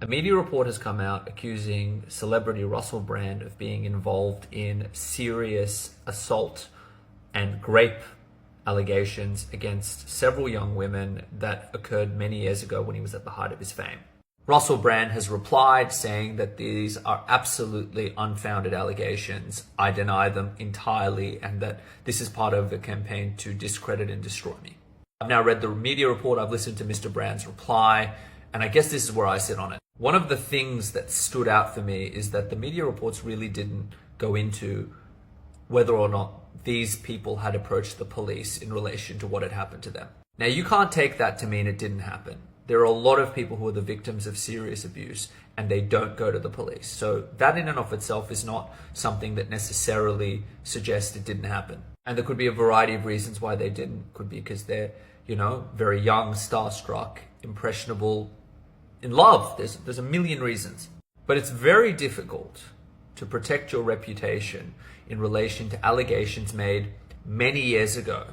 A media report has come out accusing celebrity Russel Brand of being involved in serious assault and rape allegations against several young women that occurred many years ago when he was at the height of his fame. Russel Brand has replied saying that these are absolutely unfounded allegations. I deny them entirely, and that this is part of a campaign to discredit and destroy me. I've now read the media report, I've listened to Mr. Brand's reply, and I guess this is where I sit on it. One of the things that stood out for me is that the media reports really didn't go into whether or not these people had approached the police in relation to what had happened to them. Now, you can't take that to mean it didn't happen. There are a lot of people who are the victims of serious abuse and they don't go to the police. So that in and of itself is not something that necessarily suggests it didn't happen. And there could be a variety of reasons why they didn't. Could be because they're, very young, starstruck, impressionable, in love. There's a million reasons. But it's very difficult to protect your reputation in relation to allegations made many years ago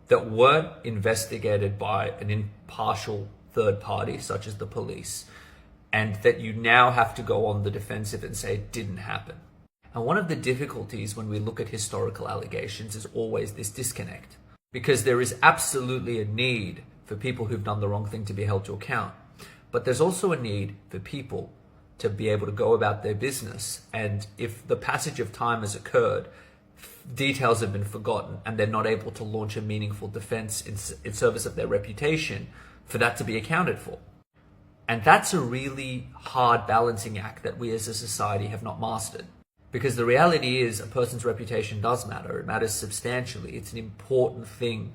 that weren't investigated by an impartial third party, such as the police, and that you now have to go on the defensive and say it didn't happen. And one of the difficulties when we look at historical allegations is always this disconnect, because there is absolutely a need for people who've done the wrong thing to be held to account. But there's also a need for people to be able to go about their business. And if the passage of time has occurred, details have been forgotten, and they're not able to launch a meaningful defense in service of their reputation, for that to be accounted for. And that's a really hard balancing act that we as a society have not mastered. Because the reality is a person's reputation does matter. It matters substantially. It's an important thing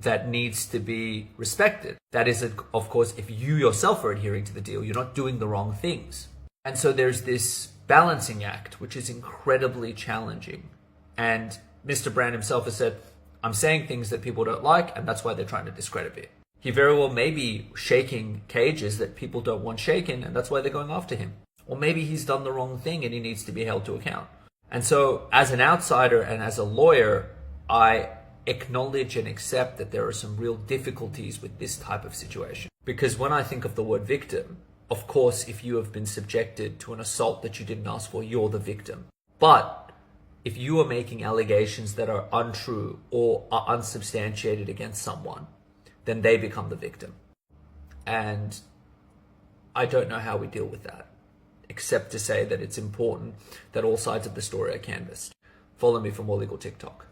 that needs to be respected. That is, of course, if you yourself are adhering to the deal, you're not doing the wrong things. And so there's this balancing act, which is incredibly challenging. And Mr. Brand himself has said, I'm saying things that people don't like, and that's why they're trying to discredit me. He very well may be shaking cages that people don't want shaken, and that's why they're going after him. Or maybe he's done the wrong thing and he needs to be held to account. And so as an outsider and as a lawyer, I acknowledge and accept that there are some real difficulties with this type of situation. Because when I think of the word victim, of course, if you have been subjected to an assault that you didn't ask for, you're the victim. But if you are making allegations that are untrue or are unsubstantiated against someone, then they become the victim. And I don't know how we deal with that, except to say that it's important that all sides of the story are canvassed. Follow me for more legal TikTok.